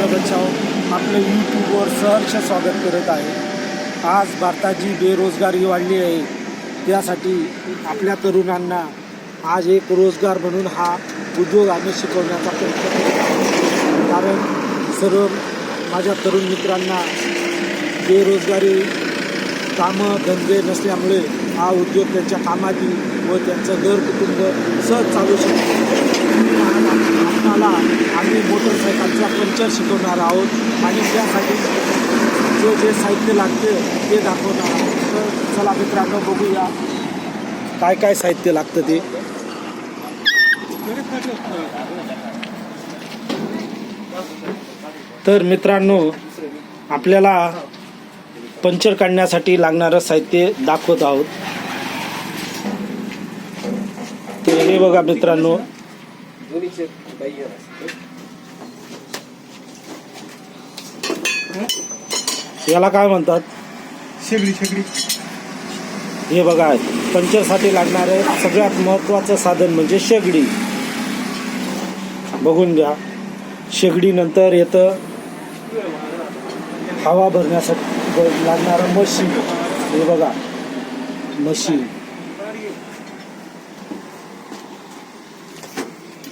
रवींद्र बच्चाव आपलं यूट्यूबवर सहर्ष स्वागत करत आहे। आज भारताची बेरोजगारी वाढली आहे, त्यासाठी आपल्या तरुणांना आज एक रोजगार म्हणून हा उद्योग आम्ही शिकवण्याचा प्रयत्न करत आहोत। कारण सर्व माझ्या तरुण मित्रांना बेरोजगारी कामं धंदे नसल्यामुळे हा उद्योग त्यांच्या कामात व त्यांचं घर कुटुंब सहज चालू शकतो। आपल्याला आम्ही मोटरसायकलचा पंक्चर शिकवणार आहोत आणि त्यासाठी जे साहित्य लागते ते दाखवणार आहोत। तर चला मित्रांनो बघूया काय काय साहित्य लागतं ते। तर मित्रांनो आपल्याला पंक्चर काढण्यासाठी लागणारं साहित्य दाखवत आहोत। तर हे बघा मित्रांनो, याला काय म्हणतात? शेगडी। हे बघा पंक्चरसाठी लागणारं सगळ्यात महत्त्वाचं साधन म्हणजे शेगडी। बघून घ्या, शेगडी नंतर येतं हवा भरण्यासाठी लागणारं मशीन। हे बघा मशीन।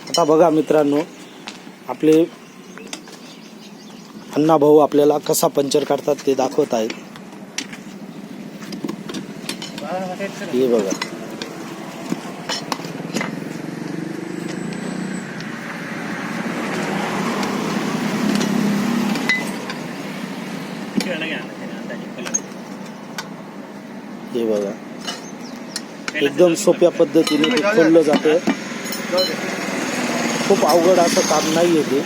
आता बघा मित्रांनो, आपले अण्णा भाऊ आपल्याला कसा पंक्चर काढतात ते दाखवत आहेत। हे बघा हे बघा एकदम सोप्या पद्धतीने ते खोललं जातं। खूप अवघड असं काम नाही आहे ते।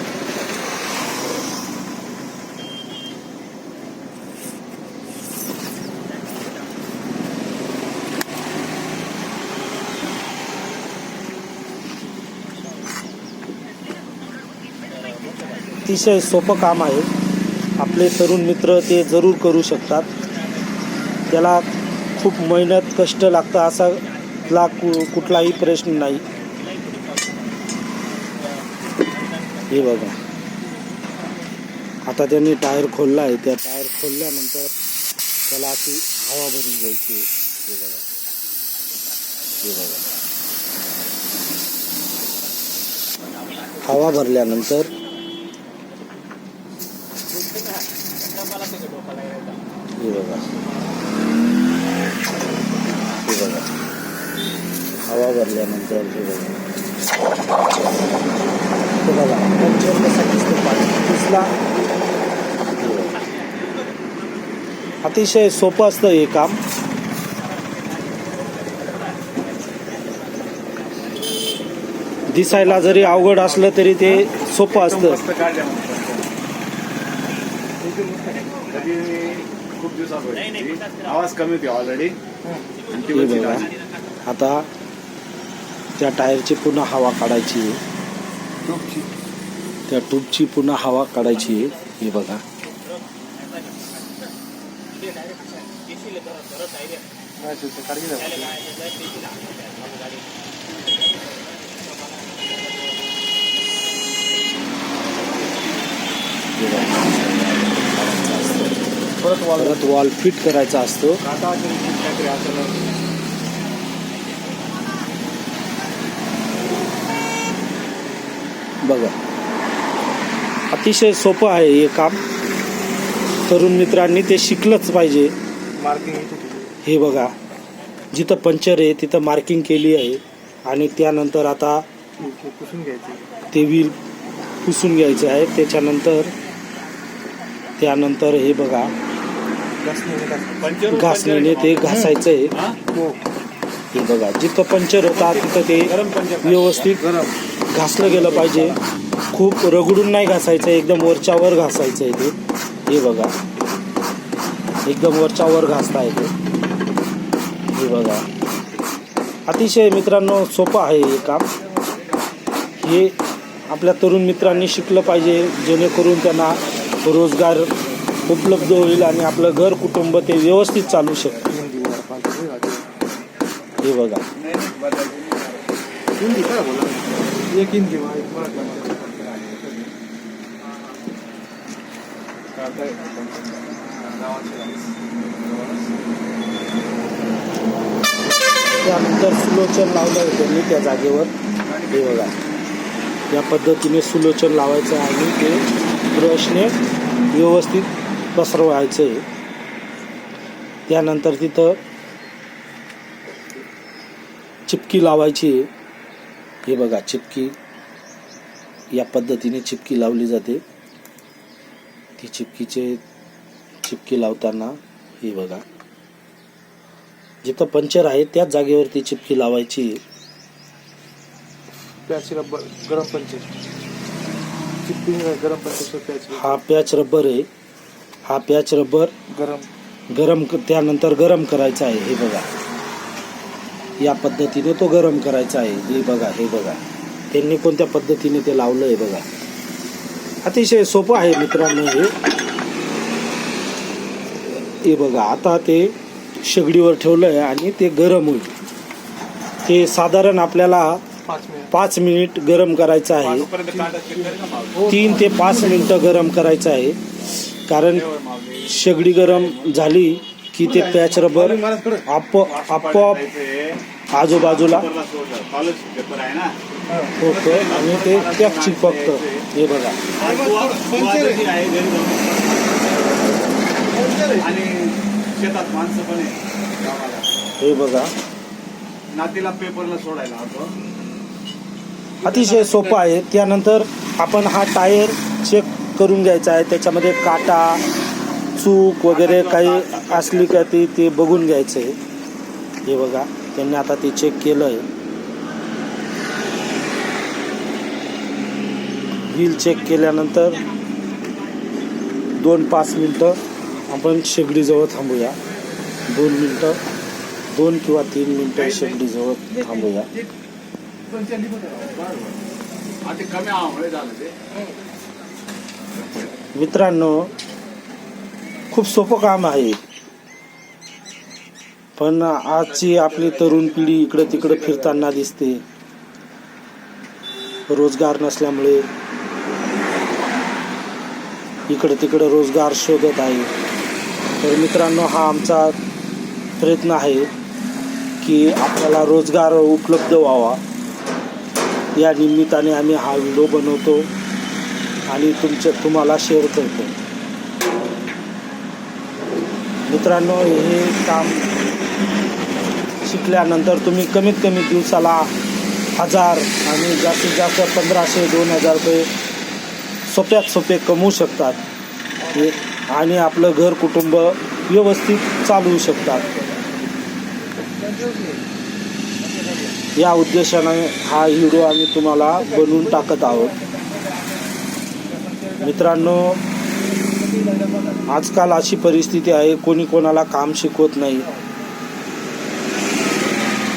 अतिशय सोपं काम आहे। आपले तरुण मित्र ते जरूर करू शकतात। त्याला खूप मेहनत कष्ट लागतं असा कुठलाही प्रश्न नाही। हे बघा आता त्यांनी टायर खोलला आहे, त्या टायर खोलल्यानंतर त्याला अशी हवा भरून घ्यायची। हे बघा हवा भरल्यानंतर हे बघा हवा भरल्यानंतर हे बघा पंक्चर कसा दिसतो, पाणी दिसला। अतिशय सोपं असतं हे काम। दिसायला जरी अवघड असलं तरी ते सोपं असतं। खूप दिवसापूर्वी आवाज कमी होती ऑलरेडी। आता त्या टायरची पुन्हा हवा काढायची आहे, त्या ट्यूबची पुन्हा हवा काढायची आहे। हे बघा परत वॉल फिट करायचा असतो। बघा अतिशय सोपं आहे हे काम। तरुण मित्रांनी ते शिकलंच पाहिजे। हे बघा जिथं पंक्चर आहे तिथं मार्किंग केली आहे आणि त्यानंतर आता ते व्हील पुसून घ्यायचं आहे। त्यानंतर हे बघा घासणीने ते घासायचं आहे। हे बघा जिथं पंक्चर होता तिथं ते व्यवस्थित घासलं गेलं पाहिजे। खूप रगडून नाही घासायचं, एकदम वरच्यावर घासायचं आहे ते। हे बघा एकदम वरच्यावर घासता येते। हे बघा अतिशय मित्रांनो सोपं आहे हे काम। हे आपल्या तरुण मित्रांनी शिकलं पाहिजे, जेणेकरून त्यांना रोजगार उपलब्ध होईल आणि आपलं घर कुटुंब ते व्यवस्थित चालू शकतं। हे बघा त्यानंतर सुलोचन लावलं आहे त्यांनी त्या जागेवर. हे बघा, या पद्धतीने सुलोचन लावायचं आणि ते ब्रशने व्यवस्थित पसरवायचं आहे. त्यानंतर तिथं चिपकी लावायची आहे. हे बघा, चिपकी या पद्धतीने चिपकी लावली जाते. ती चिपकी लावताना हे बघा, जिथं पंचर आहे त्याच जागेवरती चिपकी लावायची. पॅच रबर गरम पंच चिपकी गरम पंच पॅच हा पॅच रबर आहे. हा पॅच रबर गरम त्यानंतर गरम करायचा आहे. हे बघा, या पद्धतीने तो गरम करायचा आहे. हे बघा, हे बघा त्यांनी कोणत्या पद्धतीने ते लावलं आहे बघा. अतिशय सोपं आहे मित्रांनो हे बघा. आता ते शेगडीवर ठेवलं आहे आणि ते गरम होईल. ते साधारण आपल्याला 5 मिनिट गरम करायचं आहे. 3 ते 5 मिनिटं गरम करायचं आहे. कारण शेगडी गरम झाली की ते पॅच रबर आपोआप आजूबाजूला होतं आणि ते पॅक चिपकतं. हे बघा, शेतात माणसं पण हे बघा, नातीला पेपरला सोडायला होतो. अतिशय सोपं आहे. त्यानंतर आपण हा टायर चेक करून घ्यायचा आहे. त्याच्यामध्ये काटा चूक वगैरे काही असली का ते बघून घ्यायचं आहे. हे बघा, त्यांनी आता ते चेक केलं आहे. व्हील चेक केल्यानंतर 2-5 मिनटं आपण शेगडीजवळ थांबूया. 2 मिनटं, 2 किंवा 3 मिनटं शेगडीजवळ थांबूया. मित्रांनो, खूप सोपं काम आहे. पण आजची आपली तरुण पिढी इकडे तिकडे फिरताना दिसते. रोजगार नसल्यामुळे इकडे तिकडे रोजगार शोधत आहे. तर मित्रांनो, हा आमचा प्रयत्न आहे की आपल्याला रोजगार उपलब्ध व्हावा. या निमित्ताने आम्ही हा व्हिडिओ बनवतो आणि तुम्हाला शेअर करतो. मित्रांनो, हे काम शिकल्यानंतर तुम्ही कमीत कमी दिवसाला 1000 आणि जास्तीत जास्त 1500-2000 रुपये सोप्यात सोपे कमवू शकतात आणि आपलं घर कुटुंब व्यवस्थित चालवू शकतात. या उद्देशाने हा व्हिडिओ आम्ही तुम्हाला बनवून टाकत आहोत. मित्रांनो, आजकाल अशी परिस्थिती आहे, कोणी कोणाला काम शिकवत नाही.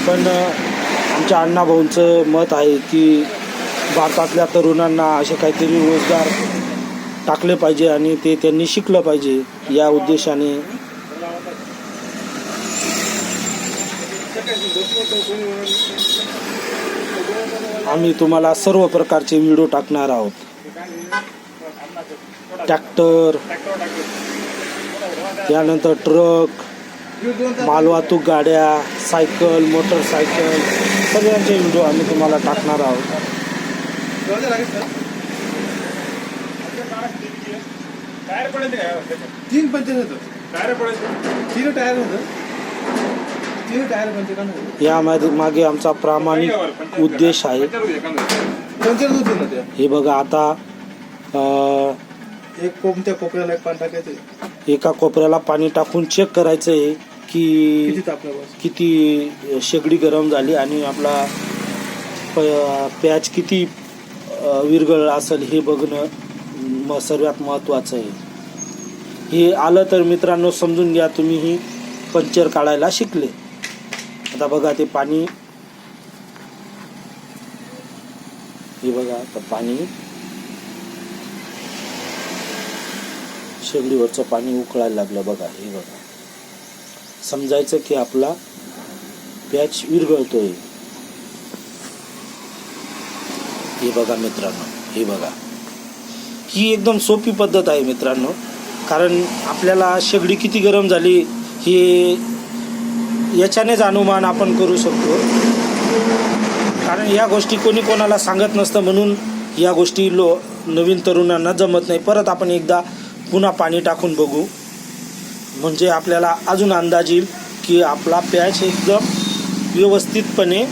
पण आमच्या अण्णाभाऊंचं मत आहे की भारतातल्या तरुणांना असे काहीतरी रोजगार टाकले पाहिजे आणि ते त्यांनी शिकलं पाहिजे. या उद्देशाने आम्ही तुम्हाला सर्व प्रकारचे व्हिडिओ टाकणार आहोत. ट्रॅक्टर, त्यानंतर ट्रक, मालवाहतूक गाड्या, सायकल, मोटरसायकल सगळ्यांचे व्हिडिओ आम्ही तुम्हाला टाकणार आहोत. या मागे आमचा प्रामाणिक उद्देश आहे. हे बघा, आता एका कोपऱ्याला पाणी टाकून चेक करायचं आहे की किती शेगडी गरम झाली आणि आपला पॅच किती विरघळ असेल हे बघणं सर्वात महत्त्वाचं आहे. हे आलं तर मित्रांनो समजून घ्या तुम्ही ही पंक्चर काढायला शिकले. आता बघा ते पाणी, हे बघा आता पाणी शेगडीवरचं पाणी उकळायला लागलं बघा. हे बघा, समजायचं की आपला पॅच विरघळतोय. हे बघा मित्रांनो, हे बघा, ही एकदम सोपी पद्धत आहे मित्रांनो. कारण आपल्याला शेगडी किती गरम झाली हे याच्यानेच अनुमान आपण करू शकतो. कारण या गोष्टी कोणी कोणाला सांगत नसतं, म्हणून या गोष्टी नवीन तरुणांना जमत नाही. परत आपण एकदा पुन्हा पाणी टाकून बघू, म्हणजे आपल्याला अजून अंदाज येईल की आपला पॅच एकदम व्यवस्थितपणे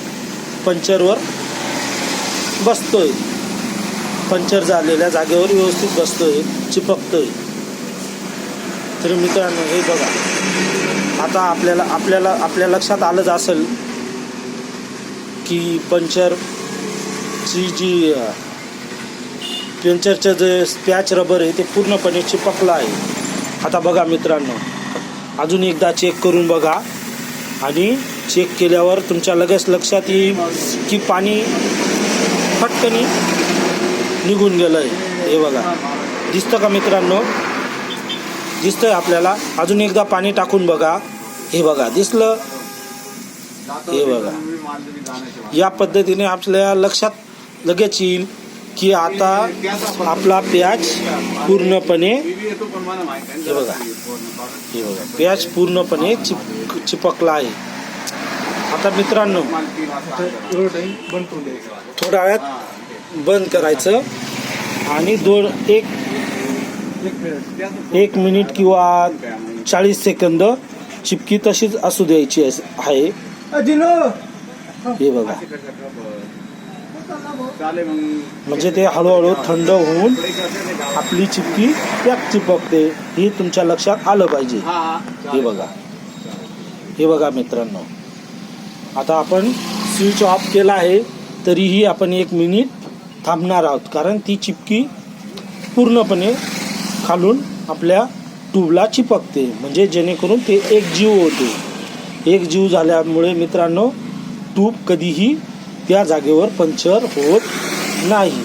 पंक्चरवर बसतोय, पंक्चर झालेल्या जागेवर व्यवस्थित बसतोय, चिपकतोय. तर मित्रांनो हे बघा, आता आपल्या लक्षात आलंच असेल की पंक्चरची जी पंक्चरचं जे पॅच रबर आहे ते पूर्णपणे चिपकलं आहे. आता बघा मित्रांनो, अजून एकदा चेक करून बघा, आणि चेक केल्यावर तुमच्या लगेच लक्षात येईल की पाणी फटकनी निघून गेलं आहे. हे बघा, दिसतं का मित्रांनो? दिसतंय आपल्याला? अजून एकदा पाणी टाकून बघा. हे बघा, दिसलं? हे बघा, या पद्धतीने आपल्या लक्षात लगेच येईल की आता आपला पॅच पूर्णपणे, हे बघा, पॅच पूर्णपणे चिपकला आहे. आता मित्रांनो थोड्या वेळात बंद करायचं आणि एक मिनिट किंवा 40 सेकंद चिपकी तशीच असू द्यायची आहे. हे बघा, म्हणजे ते हळूहळू थंड होऊन आपली चिपकी पॅक चिपकते, हे तुमच्या लक्षात आलं पाहिजे. हे बघा, हे बघा मित्रांनो, आता आपण स्विच ऑफ केला आहे, तरीही आपण 1 मिनिट थांबणार आहोत, कारण ती चिपकी पूर्णपणे खालून आपल्या ट्यूबला चिपकते, म्हणजे जेणेकरून ते एकजीव होते. एकजीव झाल्यामुळे मित्रांनो ट्यूब कधीही त्या जागेवर पंक्चर होत नाही.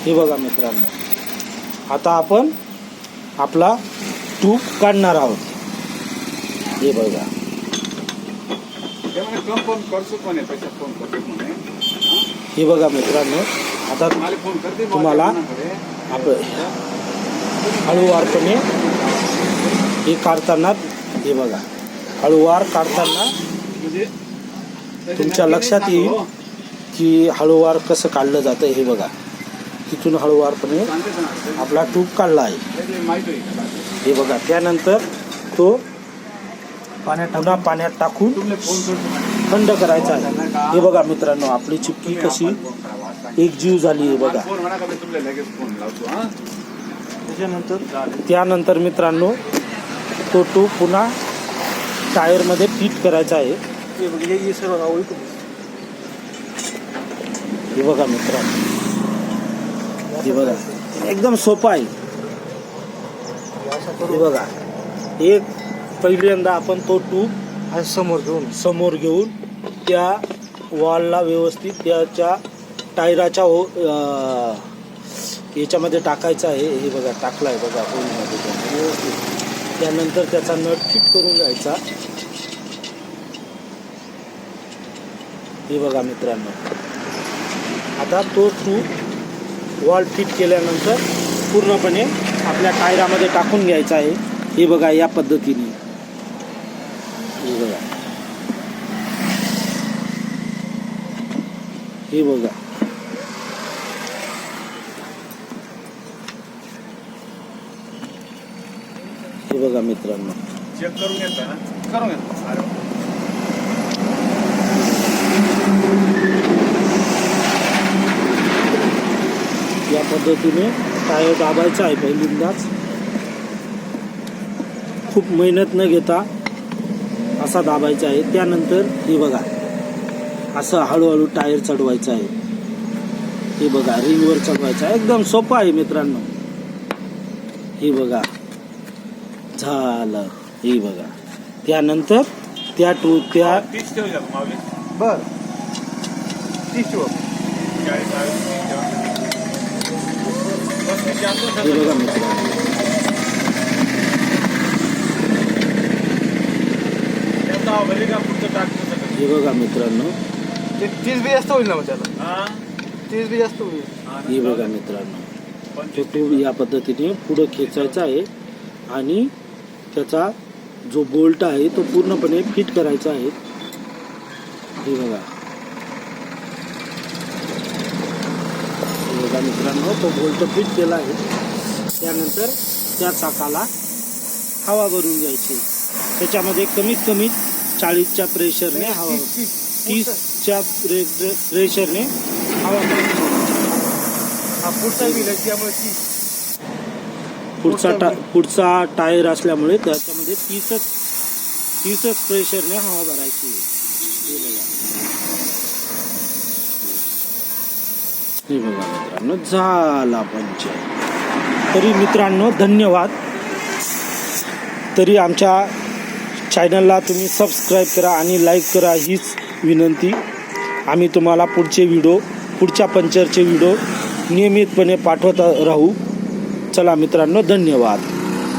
हे बघा मित्रांनो, आता आपण आपला ट्यूब काढणार आहोत. हे बघा, हे बघा मित्रांनो, आता तुम्हाला आपण हळूवारपणे हे काढताना, हे बघा, हळूवार काढताना तुमच्या लक्षात येईल की हळूवार कसं काढलं जातं. हे बघा, तिथून हळूवारपणे आपला ट्यूब काढला आहे. हे बघा, त्यानंतर तो पुन्हा पाण्यात टाकून थंड करायचा आहे. हे बघा मित्रांनो, आपली चिपकी कशी एकजीव झाली आहे बघा. त्यानंतर मित्रांनो तो ट्यूब पुन्हा टायरमध्ये फिट करायचा आहे. हे बघा मित्रांनो, हे बघा, एकदम सोपं आहे. हे बघा, एक पहिल्यांदा आपण तो ट्यूब समोर घेऊन त्या वॉलला व्यवस्थित त्याच्या टायराच्या याच्यामध्ये टाकायचं आहे. हे बघा, टाकला आहे बघा होलमध्ये व्यवस्थित. त्यानंतर त्याचा नट फिट करून घ्यायचा. हे बघा मित्रांनो, आता तो ट्यूब वॉल फिट केल्यानंतर पूर्णपणे आपल्या टायरामध्ये टाकून घ्यायचा आहे. हे बघा, या पद्धतीने. हे बघा, हे बघा, हे बघा मित्रांनो, चेक करून घेतला ना, करून घेतला. या पद्धतीने टायर दाबायचा आहे पहिल्यांदाच. खूप मेहनत न घेता असा दाबायचा आहे. त्यानंतर हे बघा, असं हळूहळू टायर चढवायचं आहे. हे बघा, रिंगवर चढवायचं आहे. एकदम सोपं आहे मित्रांनो. हे बघा, झालं. हे बघा, त्यानंतर त्या त्या 30 ठेवूया माऊली. बर 30 ठेवू. 40 हे बघा मित्रांनो, हे बघा मित्रांनो, 30 बी जास्त होईल ना त्याला. 30 बी जास्त होईल. हे बघा मित्रांनो, तो ट्यूब या पद्धतीने पुढे खेचायचा आहे. आणि त्याचा जो बोल्ट आहे तो पूर्णपणे फिट करायचा आहे. हे बघा मित्रांनो, तो बोल्ट फिट केला आहे. त्यानंतर त्या चाकाला हवा भरून घ्यायची. त्याच्यामध्ये कमीत कमी 40च्या प्रेशरने हवा, 30च्या प्रेशरने हवा भरायची. हा पुढचा व्हील आहे त्यामुळे पुढचा टायर असल्यामुळे त्याच्यामध्ये 30च प्रेशरने हवा भरायची. हे बघा मित्रांनो, झाला पंचर. तरी मित्रांनो धन्यवाद. तरी आमच्या चॅनलला तुम्ही सबस्क्राईब करा आणि लाईक करा हीच विनंती. आम्ही तुम्हाला पुढच्या पंचरचे व्हिडिओ नियमितपणे पाठवत राहू. चला मित्रांनो, धन्यवाद.